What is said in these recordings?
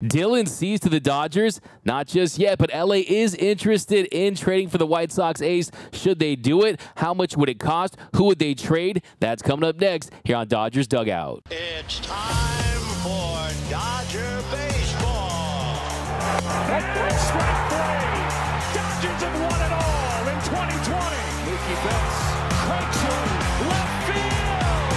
Dylan Cease to the Dodgers? Not just yet, but LA is interested in trading for the White Sox ace. Should they do it? How much would it cost? Who would they trade? That's coming up next here on Dodgers Dugout. It's time for Dodger baseball. Strike three. Dodgers have won it all in 2020. Mookie Betts cranks one left field.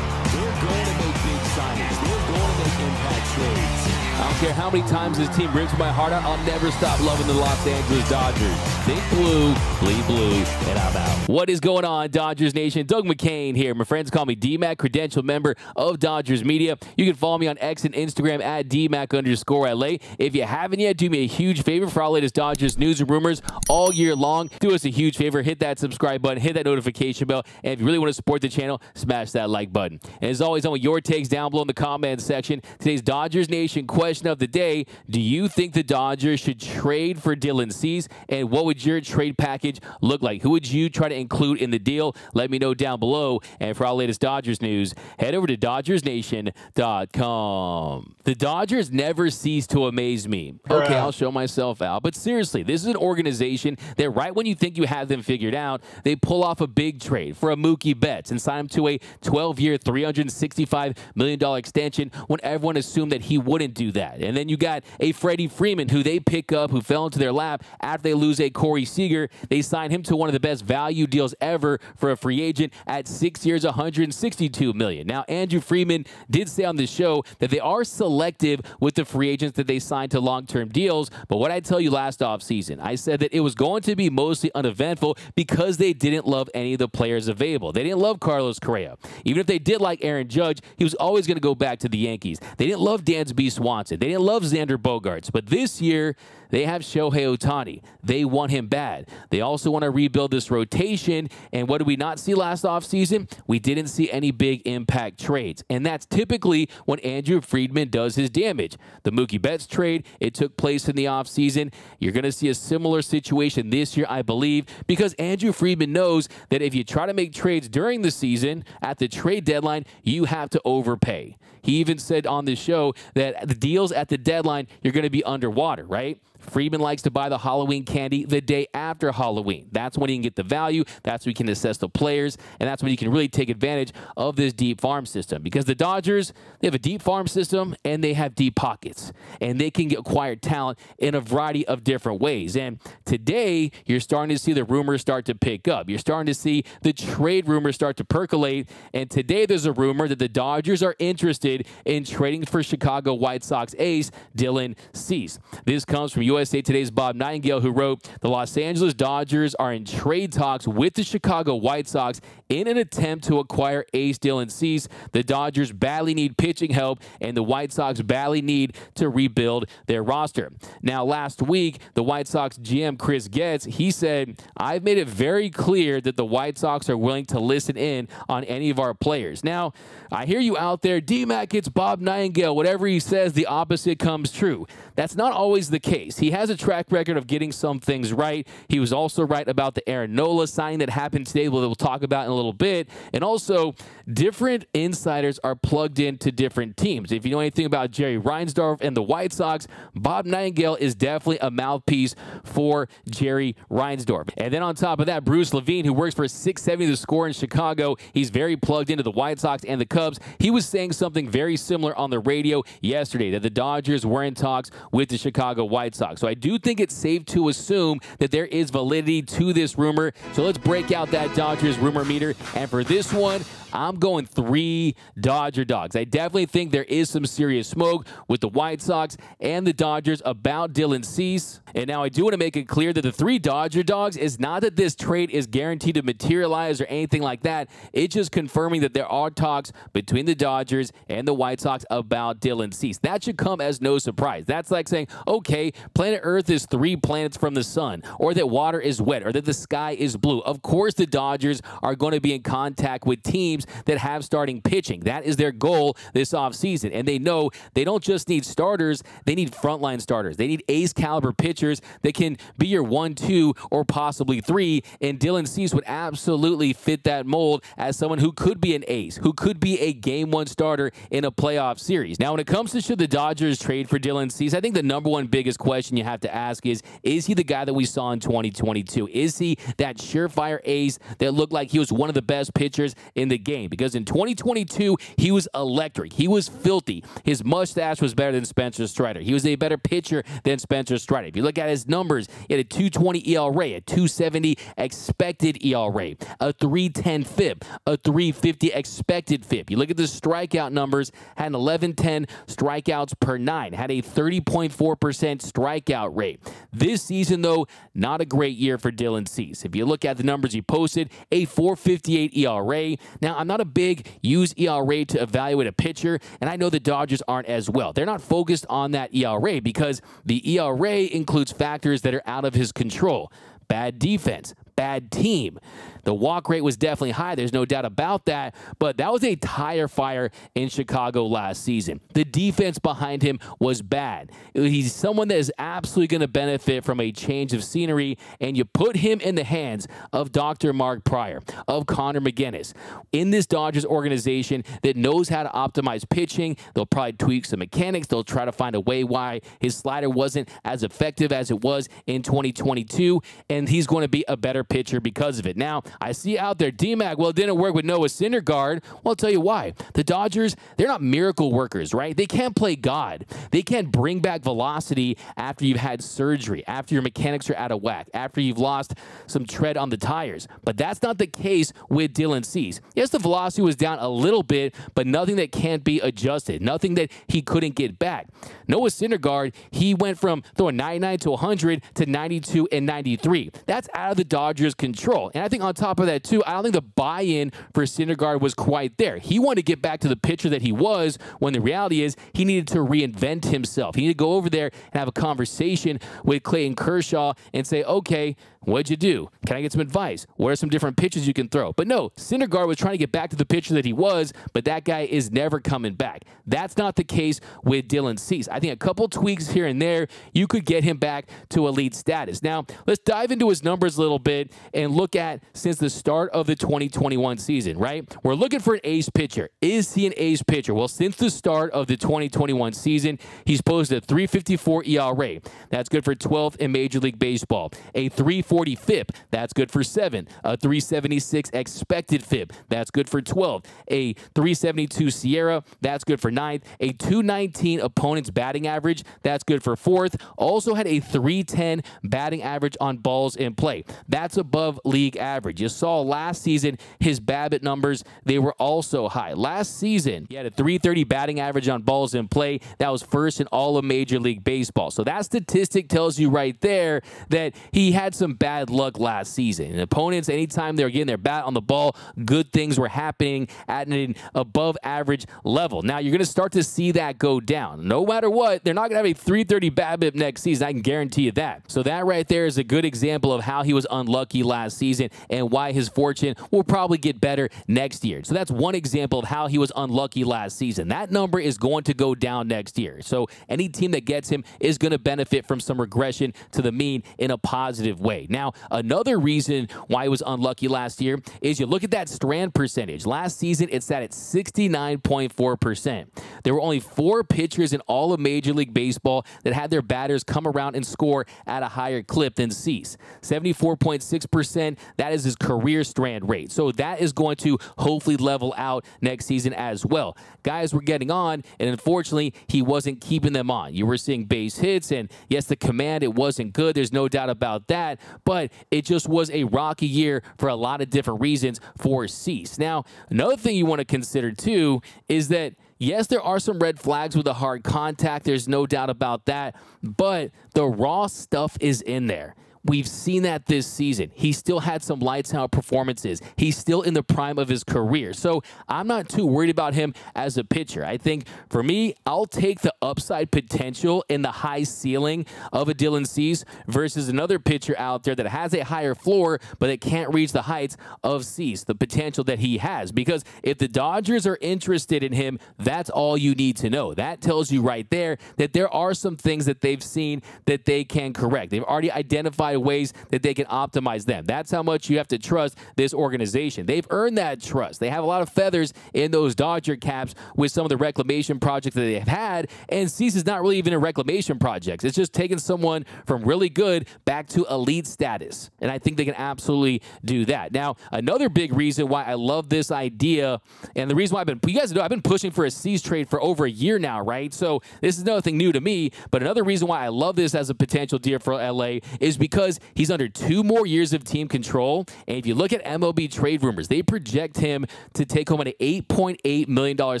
They're going to make big signings. They're going to make impact trades. I don't care how many times this team rips my heart out, I'll never stop loving the Los Angeles Dodgers. Think blue, bleed blue, and I'm out. What is going on, Dodgers Nation? Doug McKain here. My friends call me DMAC, credentialed member of Dodgers Media. You can follow me on X and Instagram at DMAC_LA. If you haven't yet, do me a huge favor for our latest Dodgers news and rumors all year long. Do us a huge favor. Hit that subscribe button. Hit that notification bell. And if you really want to support the channel, smash that like button. And as always, I want your takes down below in the comments section. Today's Dodgers Nation question of the day: do you think the Dodgers should trade for Dylan Cease? And what would your trade package look like? Who would you try to include in the deal? Let me know down below. And for our latest Dodgers news, head over to DodgersNation.com. The Dodgers never cease to amaze me. Okay, I'll show myself out. But seriously, this is an organization that right when you think you have them figured out, they pull off a big trade for a Mookie Betts and sign him to a 12-year, $365 million extension when everyone assumed that he wouldn't do that. And then you got a Freddie Freeman who they pick up, who fell into their lap after they lose a Corey Seager. They sign him to one of the best value deals ever for a free agent at 6 years, $162 million. Now, Andrew Freeman did say on the show that they are selective with the free agents that they sign to long-term deals. But what I tell you last offseason, I said that it was going to be mostly uneventful because they didn't love any of the players available. They didn't love Carlos Correa. Even if they did like Aaron Judge, he was always going to go back to the Yankees. They didn't love Dansby Swanson. They didn't love Xander Bogaerts. But this year, they have Shohei Ohtani. They want him bad. They also want to rebuild this rotation. And what did we not see last offseason? We didn't see any big impact trades. And that's typically when Andrew Friedman does his damage. The Mookie Betts trade, it took place in the offseason. You're going to see a similar situation this year, I believe, because Andrew Friedman knows that if you try to make trades during the season, at the trade deadline, you have to overpay. He even said on the show that the deals at the deadline, you're going to be underwater, right? Friedman likes to buy the Halloween candy the day after Halloween. That's when he can get the value. That's when he can assess the players. And that's when he can really take advantage of this deep farm system. Because the Dodgers, they have a deep farm system and they have deep pockets. And they can acquire talent in a variety of different ways. And today, you're starting to see the rumors start to pick up. You're starting to see the trade rumors start to percolate. And today, there's a rumor that the Dodgers are interested in trading for Chicago White Sox ace Dylan Cease. This comes from USA Today's Bob Nightingale, who wrote, the Los Angeles Dodgers are in trade talks with the Chicago White Sox in an attempt to acquire ace Dylan Cease. The Dodgers badly need pitching help, and the White Sox badly need to rebuild their roster. Now, last week, the White Sox GM Chris Getz, he said, I've made it very clear that the White Sox are willing to listen in on any of our players. Now, I hear you out there, DMAC, it's Bob Nightingale. Whatever he says, the opposite comes true. That's not always the case. He has a track record of getting some things right. He was also right about the Aaron Nola signing that happened today, that we'll talk about in a little bit. And also, different insiders are plugged into different teams. If you know anything about Jerry Reinsdorf and the White Sox, Bob Nightingale is definitely a mouthpiece for Jerry Reinsdorf. And then on top of that, Bruce Levine, who works for 670 The Score in Chicago, he's very plugged into the White Sox and the Cubs. He was saying something very similar on the radio yesterday, that the Dodgers were in talks with the Chicago White Sox. So I do think it's safe to assume that there is validity to this rumor. So let's break out that Dodgers rumor meter. And for this one, I'm going 3 Dodger dogs. I definitely think there is some serious smoke with the White Sox and the Dodgers about Dylan Cease. And now I do want to make it clear that the 3 Dodger dogs is not that this trade is guaranteed to materialize or anything like that. It's just confirming that there are talks between the Dodgers and the White Sox about Dylan Cease. That should come as no surprise. That's like saying, okay, planet Earth is 3 planets from the sun, or that water is wet, or that the sky is blue. Of course, the Dodgers are going to be in contact with teams teams that have starting pitching. That is their goal this offseason. And they know they don't just need starters, they need frontline starters. They need ace caliber pitchers that can be your 1, 2, or possibly 3. And Dylan Cease would absolutely fit that mold as someone who could be an ace, who could be a game 1 starter in a playoff series. Now, when it comes to should the Dodgers trade for Dylan Cease, I think the number one biggest question you have to ask is he the guy that we saw in 2022? Is he that surefire ace that looked like he was one of the best pitchers in the game? Because in 2022, he was electric. He was filthy. His mustache was better than Spencer Strider. He was a better pitcher than Spencer Strider. If you look at his numbers, he had a 2.20 ERA, a 2.70 expected ERA, a 3.10 FIP, a 3.50 expected FIP. You look at the strikeout numbers, had an 11.10 strikeouts per 9, had a 30.4% strikeout rate. This season, though, not a great year for Dylan Cease. If you look at the numbers he posted, a 4.58 ERA. Now, I'm not a big use ERA to evaluate a pitcher, and I know the Dodgers aren't as well. They're not focused on that ERA because the ERA includes factors that are out of his control. Bad defense, bad team. The walk rate was definitely high. There's no doubt about that. But that was a tire fire in Chicago last season. The defense behind him was bad. He's someone that is absolutely going to benefit from a change of scenery. And you put him in the hands of Dr. Mark Pryor, of Connor McGinnis, in this Dodgers organization that knows how to optimize pitching. They'll probably tweak some mechanics. They'll try to find a way why his slider wasn't as effective as it was in 2022. And he's going to be a better pitcher because of it. Now, I see out there, D-Mac, well, it didn't work with Noah Syndergaard. Well, I'll tell you why. The Dodgers, they're not miracle workers, right? They can't play God. They can't bring back velocity after you've had surgery, after your mechanics are out of whack, after you've lost some tread on the tires. But that's not the case with Dylan Cease. Yes, the velocity was down a little bit, but nothing that can't be adjusted, nothing that he couldn't get back. Noah Syndergaard, he went from throwing 99 to 100 to 92 and 93. That's out of the Dodgers' control. And I think on top of that, too, I don't think the buy-in for Syndergaard was quite there. He wanted to get back to the pitcher that he was, when the reality is he needed to reinvent himself. He needed to go over there and have a conversation with Clayton Kershaw and say, okay, what'd you do? Can I get some advice? What are some different pitches you can throw? But no, Syndergaard was trying to get back to the pitcher that he was, but that guy is never coming back. That's not the case with Dylan Cease. I think a couple tweaks here and there, you could get him back to elite status. Now, let's dive into his numbers a little bit and look at since the start of the 2021 season, right? We're looking for an ace pitcher. Is he an ace pitcher? Well, since the start of the 2021 season, he's posted a 3.54 ERA. That's good for 12th in Major League Baseball. A 3.40 FIP. That's good for 7. A 3.76 expected FIP. That's good for 12. A 3.72 Sierra. That's good for 9th. A 2.19 opponent's batting average. That's good for 4th. Also had a 3.10 batting average on balls in play. That's above league average. You saw last season his BABIP numbers, they were also high. Last season, he had a 3.30 batting average on balls in play. That was first in all of Major League Baseball. So that statistic tells you right there that he had some bad luck last season. And opponents, anytime they were getting their bat on the ball, good things were happening at an above average level. Now, you're going to start to see that go down. No matter what, they're not going to have a 3.30 BABIP next season. I can guarantee you that. So that right there is a good example of how he was unlucky last season and why his fortune will probably get better next year. So that's one example of how he was unlucky last season. That number is going to go down next year. So any team that gets him is going to benefit from some regression to the mean in a positive way. Now, another reason why he was unlucky last year is you look at that strand percentage. Last season, it sat at 69.4%. There were only 4 pitchers in all of Major League Baseball that had their batters come around and score at a higher clip than Cease. 74.6%, that is his career strand rate. So that is going to hopefully level out next season as well. Guys were getting on, and unfortunately, he wasn't keeping them on. You were seeing base hits, and yes, the command, it wasn't good. There's no doubt about that, but it just was a rocky year for a lot of different reasons for Cease. Now, another thing you want to consider, too, is that yes, there are some red flags with the hard contact. There's no doubt about that, but the raw stuff is in there. we've seen that this season. He still had some lights out performances. He's still in the prime of his career. So I'm not too worried about him as a pitcher. I think for me, I'll take the upside potential and the high ceiling of a Dylan Cease versus another pitcher out there that has a higher floor, but it can't reach the heights of Cease, the potential that he has. Because if the Dodgers are interested in him, that's all you need to know. That tells you right there that there are some things that they've seen that they can correct. They've already identified ways that they can optimize them. That's how much you have to trust this organization. They've earned that trust. They have a lot of feathers in those Dodger caps with some of the reclamation projects that they've had, and Cease is not really even a reclamation project. It's just taking someone from really good back to elite status, and I think they can absolutely do that. Now, another big reason why I love this idea, and the reason why you guys know I've been pushing for a Cease trade for over a year now, right? So this is nothing new to me, but another reason why I love this as a potential deal for LA is because he's under 2 more years of team control, and if you look at MLB trade rumors, they project him to take home an $8.8 million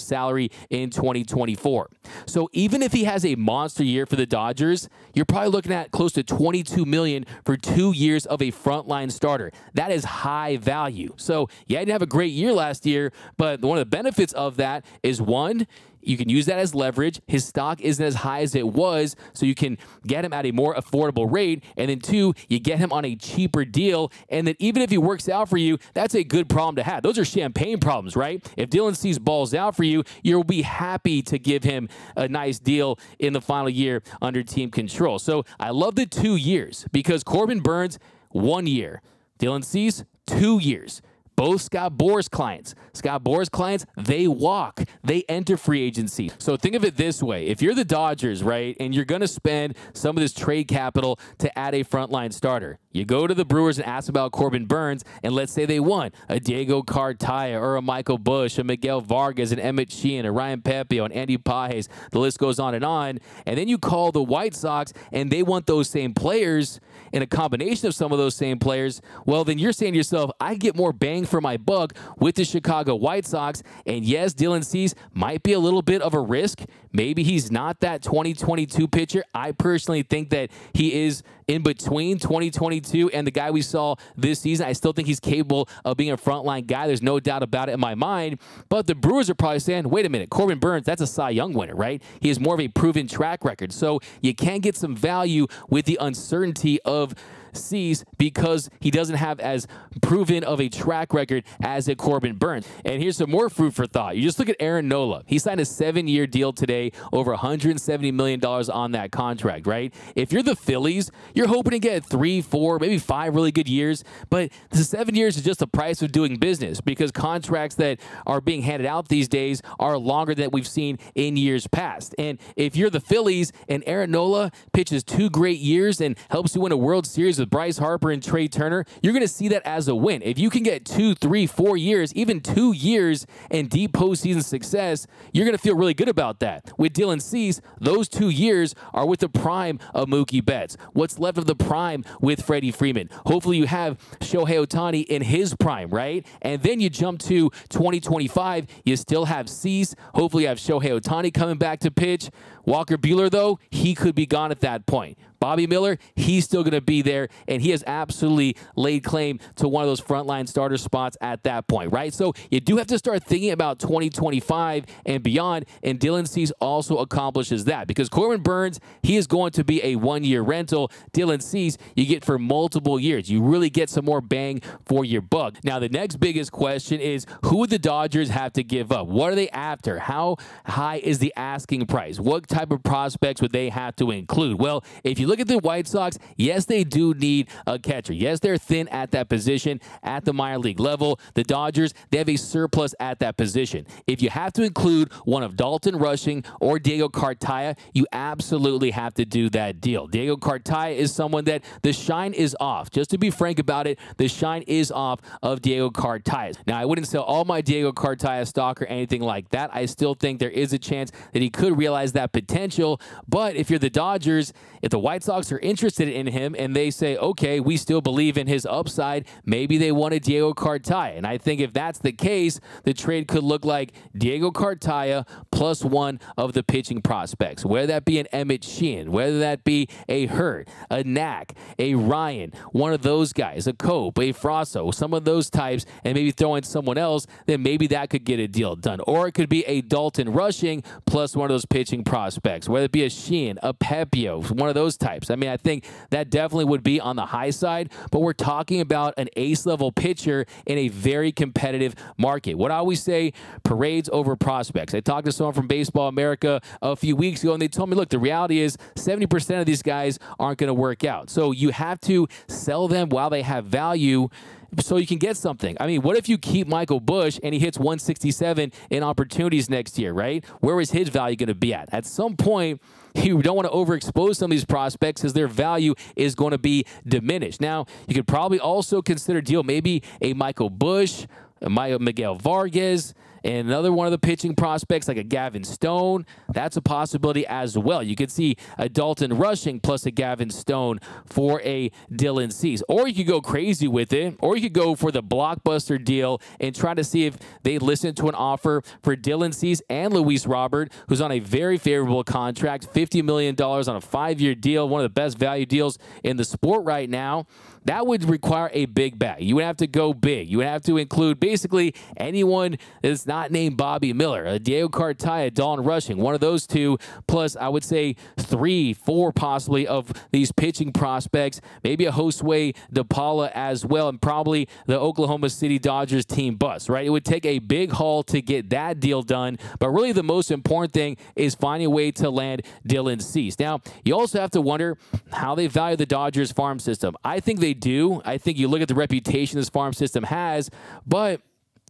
salary in 2024. So even if he has a monster year for the Dodgers, you're probably looking at close to $22 million for 2 years of a frontline starter. That is high value. So yeah, he didn't have a great year last year, but one of the benefits of that is, one, you can use that as leverage. His stock isn't as high as it was, so you can get him at a more affordable rate. And then 2, you get him on a cheaper deal. And then even if he works out for you, that's a good problem to have. Those are champagne problems, right? If Dylan Cease balls out for you, you'll be happy to give him a nice deal in the final year under team control. So I love the 2 years because Corbin Burnes, 1 year. Dylan Cease, 2 years. Both Scott Boras clients. Scott Boras clients, they walk. They enter free agency. So think of it this way. If you're the Dodgers, right, and you're going to spend some of this trade capital to add a frontline starter, you go to the Brewers and ask about Corbin Burnes, and let's say they want a Diego Cartaya or a Michael Busch, a Miguel Vargas, an Emmett Sheehan, a Ryan Pepiot, an Andy Pages. The list goes on. And then you call the White Sox, and they want those same players and a combination of some of those same players. Well, then you're saying to yourself, I get more bang for my buck with the Chicago White Sox. And yes, Dylan Cease might be a little bit of a risk. Maybe he's not that 2022 pitcher. I personally think that he is in between 2022 and the guy we saw this season. I still think he's capable of being a frontline guy. There's no doubt about it in my mind. But the Brewers are probably saying, wait a minute, Corbin Burnes, that's a Cy Young winner, right? He has more of a proven track record. So you can get some value with the uncertainty of Cease because he doesn't have as proven of a track record as a Corbin Burnes. And here's some more food for thought. You just look at Aaron Nola. He signed a 7-year deal today, over $170 million on that contract, right? If you're the Phillies, you're hoping to get 3, 4, maybe 5 really good years, but the 7 years is just the price of doing business because contracts that are being handed out these days are longer than we've seen in years past. And if you're the Phillies and Aaron Nola pitches 2 great years and helps you win a World Series with Bryce Harper and Trey Turner, you're going to see that as a win. If you can get 2, 3, 4 years, even 2 years in deep postseason success, you're going to feel really good about that. With Dylan Cease, those 2 years are with the prime of Mookie Betts. What's left of the prime with Freddie Freeman? Hopefully you have Shohei Ohtani in his prime, right? And then you jump to 2025, you still have Cease. Hopefully you have Shohei Ohtani coming back to pitch. Walker Buehler, though, he could be gone at that point. Bobby Miller, he's still going to be there, and he has absolutely laid claim to one of those frontline starter spots at that point, right? So you do have to start thinking about 2025 and beyond, and Dylan Cease also accomplishes that because Corbin Burnes, he is going to be a 1-year rental. Dylan Cease, you get for multiple years. You really get some more bang for your buck. Now, the next biggest question is, who would the Dodgers have to give up? What are they after? How high is the asking price? What type of prospects would they have to include? Well, if you look at the White Sox, yes, they do need a catcher. Yes, they're thin at that position at the minor league level. The Dodgers, they have a surplus at that position. If you have to include one of Dalton Rushing or Diego Cartaya, you absolutely have to do that deal. Diego Cartaya is someone that the shine is off. Just to be frank about it, the shine is off of Diego Cartaya. Now, I wouldn't sell all my Diego Cartaya stock or anything like that. I still think there is a chance that he could realize that potential. But if you're the Dodgers, if the White White Sox are interested in him and they say, okay, we still believe in his upside, maybe they want a Diego Cartaya. And I think if that's the case, the trade could look like Diego Cartaya plus one of the pitching prospects, whether that be an Emmett Sheehan, whether that be a Hurt, a Knack, a Ryan, one of those guys, a Cope, a Frosso, some of those types, and maybe throw in someone else, then maybe that could get a deal done. Or it could be a Dalton Rushing plus one of those pitching prospects, whether it be a Sheehan, a Pepio, one of those types. I mean, I think that definitely would be on the high side, but we're talking about an ace-level pitcher in a very competitive market. What I always say, parades over prospects. I talked to someone from Baseball America a few weeks ago, and they told me, look, the reality is 70% of these guys aren't going to work out. So you have to sell them while they have value so you can get something. I mean, what if you keep Michael Busch and he hits 167 in opportunities next year, right? Where is his value going to be at? At some point, you don't want to overexpose some of these prospects because their value is going to be diminished. Now, you could probably also consider deal maybe a Michael Busch, a Miguel Vargas, and another one of the pitching prospects like a Gavin Stone. That's a possibility as well. You could see a Dalton Rushing plus a Gavin Stone for a Dylan Cease. Or you could go crazy with it, or you could go for the blockbuster deal and try to see if they listen to an offer for Dylan Cease and Luis Robert, who's on a very favorable contract, $50 million on a 5-year deal, one of the best value deals in the sport right now. That would require a big bag. You would have to go big. You would have to include basically anyone that's not named Bobby Miller, a Diego Cartaya, Dalton Rushing, one of those two, plus I would say 3, 4 possibly of these pitching prospects, maybe a Josue DePaula as well, and probably the Oklahoma City Dodgers team bus, right? It would take a big haul to get that deal done, but really the most important thing is finding a way to land Dylan Cease. Now, you also have to wonder how they value the Dodgers farm system. I think they do. I think you look at the reputation this farm system has, but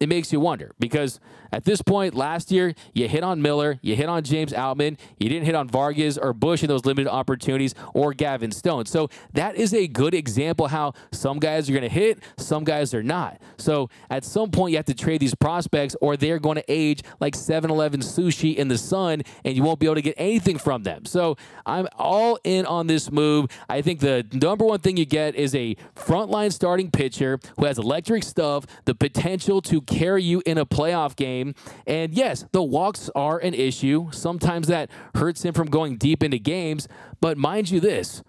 it makes you wonder because at this point last year, you hit on Miller, you hit on James Outman, you didn't hit on Vargas or Busch in those limited opportunities or Gavin Stone. So that is a good example how some guys are going to hit, some guys are not. So at some point you have to trade these prospects or they're going to age like 7-Eleven sushi in the sun and you won't be able to get anything from them. So I'm all in on this move. I think the number one thing you get is a frontline starting pitcher who has electric stuff, the potential to carry you in a playoff game. And yes, the walks are an issue. Sometimes that hurts him from going deep into games. But mind you this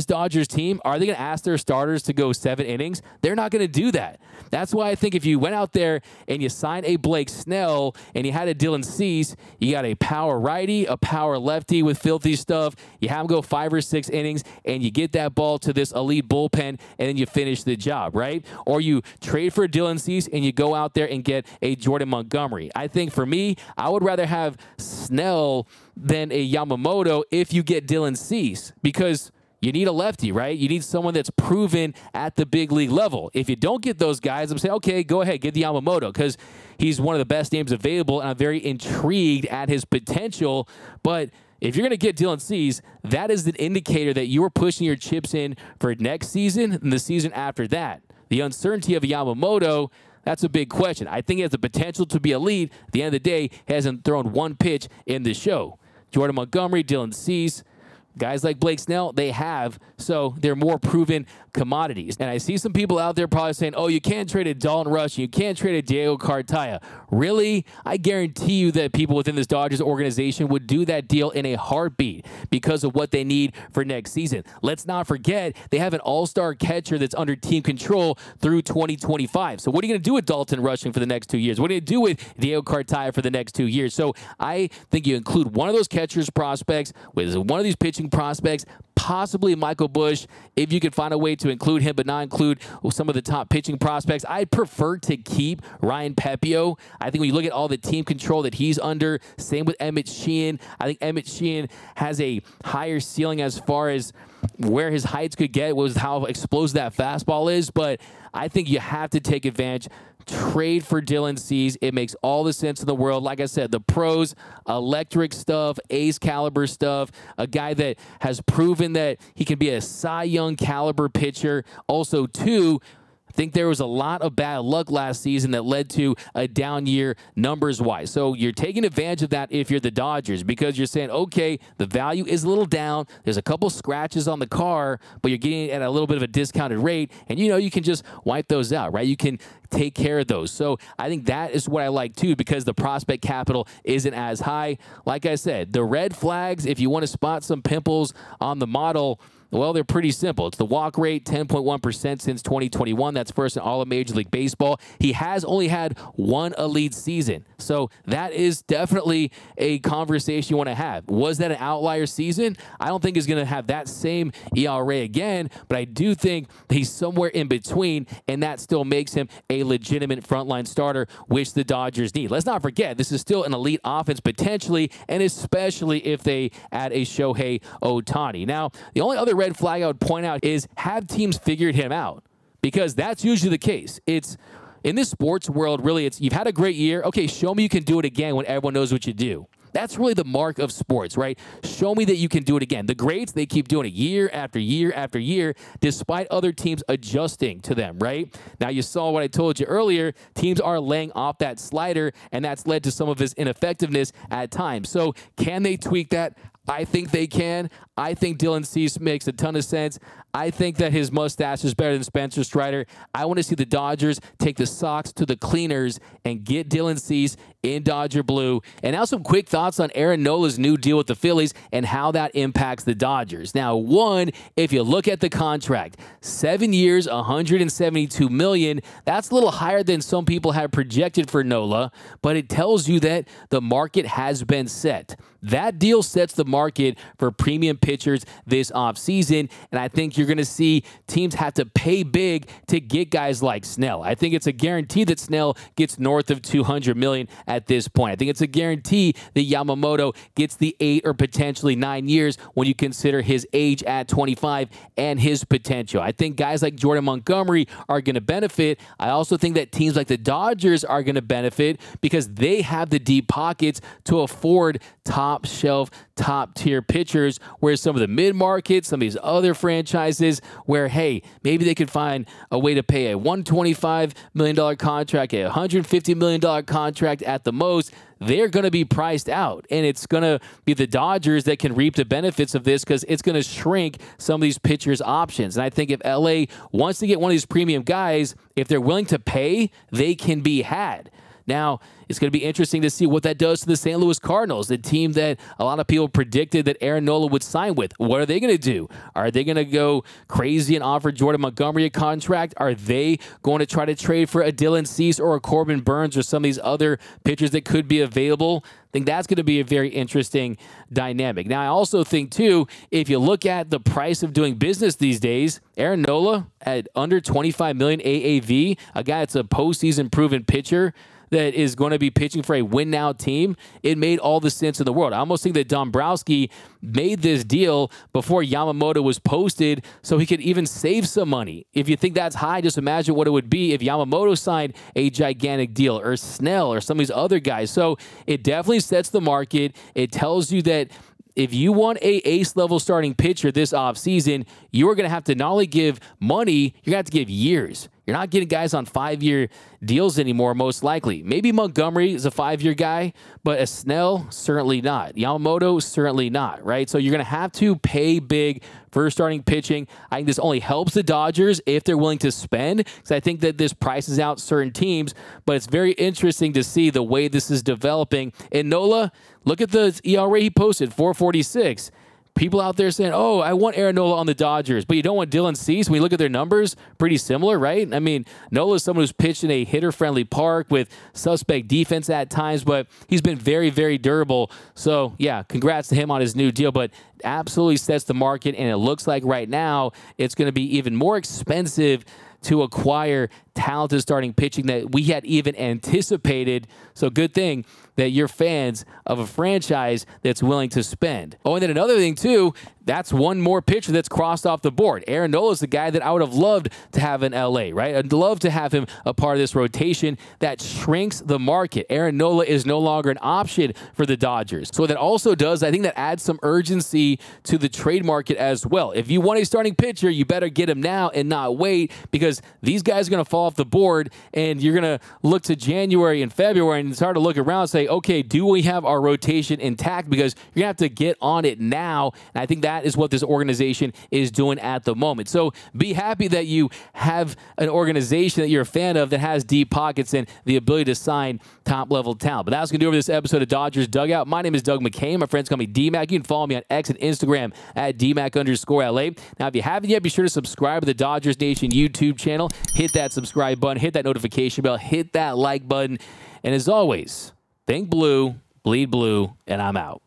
Dodgers team, are they going to ask their starters to go 7 innings? They're not going to do that. That's why I think if you went out there and you signed a Blake Snell and you had a Dylan Cease, you got a power righty, a power lefty with filthy stuff. You have them go 5 or 6 innings and you get that ball to this elite bullpen and then you finish the job, right? Or you trade for Dylan Cease and you go out there and get a Jordan Montgomery. I think for me, I would rather have Snell than a Yamamoto if you get Dylan Cease because you need a lefty, right? You need someone that's proven at the big league level. If you don't get those guys, I'm saying, okay, go ahead, get the Yamamoto because he's one of the best names available, and I'm very intrigued at his potential. But if you're going to get Dylan Cease, that is an indicator that you are pushing your chips in for next season and the season after that. The uncertainty of a Yamamoto, that's a big question. I think he has the potential to be elite. At the end of the day, he hasn't thrown one pitch in the show. Jordan Montgomery, Dylan Cease, guys like Blake Snell, they have, so they're more proven commodities. And I see some people out there probably saying, oh, you can't trade a Dalton Rush, you can't trade a Diego Cartaya. Really? I guarantee you that people within this Dodgers organization would do that deal in a heartbeat because of what they need for next season. Let's not forget, they have an all-star catcher that's under team control through 2025. So what are you going to do with Dalton Rushing for the next 2 years? What are you going to do with Diego Cartaya for the next 2 years? So I think you include one of those catchers prospects with one of these pitching prospects, possibly Michael Busch, if you could find a way to include him but not include some of the top pitching prospects. I'd prefer to keep Ryan Pepio. I think when you look at all the team control that he's under, same with Emmett Sheehan. I think Emmett Sheehan has a higher ceiling as far as where his heights could get, was how explosive that fastball is, but I think you have to take advantage. Trade for Dylan Cease. It makes all the sense in the world. Like I said, the pros, electric stuff, ace caliber stuff, a guy that has proven that he can be a Cy Young caliber pitcher. Also, too, think there was a lot of bad luck last season that led to a down year numbers-wise. So you're taking advantage of that if you're the Dodgers, because you're saying, okay, the value is a little down. There's a couple scratches on the car, but you're getting it at a little bit of a discounted rate, and you can just wipe those out, right? You can take care of those. So I think that is what I like too, because the prospect capital isn't as high. Like I said, the red flags, if you want to spot some pimples on the model, well, they're pretty simple. It's the walk rate, 10.1% since 2021. That's first in all of Major League Baseball. He has only had one elite season. So that is definitely a conversation you want to have. Was that an outlier season? I don't think he's going to have that same ERA again, but I do think he's somewhere in between, and that still makes him a legitimate frontline starter, which the Dodgers need. Let's not forget, this is still an elite offense potentially, and especially if they add a Shohei Ohtani. Now, the only other red flag I would point out is, have teams figured him out? Because that's usually the case. It's in this sports world, really, it's you've had a great year. Okay, show me you can do it again when everyone knows what you do. That's really the mark of sports, right? Show me that you can do it again. The greats, they keep doing it year after year after year, despite other teams adjusting to them, right? Now, you saw what I told you earlier. Teams are laying off that slider, and that's led to some of his ineffectiveness at times. So can they tweak that? I think they can. I think Dylan Cease makes a ton of sense. I think that his mustache is better than Spencer Strider. I want to see the Dodgers take the socks to the cleaners and get Dylan Cease in Dodger blue. And now some quick thoughts on Aaron Nola's new deal with the Phillies and how that impacts the Dodgers. Now, one, if you look at the contract, 7 years, $172 million. That's a little higher than some people have projected for Nola, but it tells you that the market has been set. That deal sets the market for premium pitchers this offseason, and I think you're going to see teams have to pay big to get guys like Snell. I think it's a guarantee that Snell gets north of $200 million at this point. I think it's a guarantee that Yamamoto gets the 8 or potentially 9 years when you consider his age at 25 and his potential. I think guys like Jordan Montgomery are going to benefit. I also think that teams like the Dodgers are going to benefit because they have the deep pockets to afford top shelf, top tier pitchers, whereas some of the mid-market, some of these other franchises where, hey, maybe they could find a way to pay a $125 million contract, a $150 million contract at the most, they're going to be priced out. And it's going to be the Dodgers that can reap the benefits of this because it's going to shrink some of these pitchers' options. And I think if LA wants to get one of these premium guys, if they're willing to pay, they can be had. Now, it's going to be interesting to see what that does to the St. Louis Cardinals, the team that a lot of people predicted that Aaron Nola would sign with. What are they going to do? Are they going to go crazy and offer Jordan Montgomery a contract? Are they going to try to trade for a Dylan Cease or a Corbin Burns or some of these other pitchers that could be available? I think that's going to be a very interesting dynamic. Now, I also think, too, if you look at the price of doing business these days, Aaron Nola at under $25 million AAV, a guy that's a postseason proven pitcher, that is going to be pitching for a win-now team, it made all the sense in the world. I almost think that Dombrowski made this deal before Yamamoto was posted so he could even save some money. If you think that's high, just imagine what it would be if Yamamoto signed a gigantic deal, or Snell, or some of these other guys. So it definitely sets the market. It tells you that if you want a ace-level starting pitcher this offseason, you are going to have to not only give money, you're going to have to give years. You're not getting guys on 5-year deals anymore, most likely. Maybe Montgomery is a 5-year guy, but a Snell, certainly not. Yamamoto, certainly not, right? So you're going to have to pay big for starting pitching. I think this only helps the Dodgers if they're willing to spend, because I think that this prices out certain teams, but it's very interesting to see the way this is developing. And Nola, look at the ERA he posted, 4.46. People out there saying, oh, I want Aaron Nola on the Dodgers, but you don't want Dylan Cease. When you look at their numbers, pretty similar, right? I mean, Nola is someone who's pitched in a hitter-friendly park with suspect defense at times, but he's been very, very durable. So, yeah, congrats to him on his new deal, but absolutely sets the market, and it looks like right now it's going to be even more expensive to acquire talented starting pitching that we had even anticipated. So good thing that you're fans of a franchise that's willing to spend. Oh, and then another thing, too, that's one more pitcher that's crossed off the board. Aaron Nola is the guy that I would have loved to have in L.A., right? I'd love to have him a part of this rotation that shrinks the market. Aaron Nola is no longer an option for the Dodgers. So what that also does, I think that adds some urgency to the trade market as well. If you want a starting pitcher, you better get him now and not wait, because these guys are going to fall off the board, and you're going to look to January and February and start to look around and say, okay, do we have our rotation intact? Because you're going to have to get on it now, and I think that is what this organization is doing at the moment. So be happy that you have an organization that you're a fan of that has deep pockets and the ability to sign top-level talent. But that's going to do it for this episode of Dodgers Dugout. My name is Doug McKain. My friends call me D-Mac. You can follow me on X and Instagram at DMac_LA. Now, if you haven't yet, be sure to subscribe to the Dodgers Nation YouTube channel. Hit that subscribe button. Hit that notification bell. Hit that like button. And as always, think blue, bleed blue, and I'm out.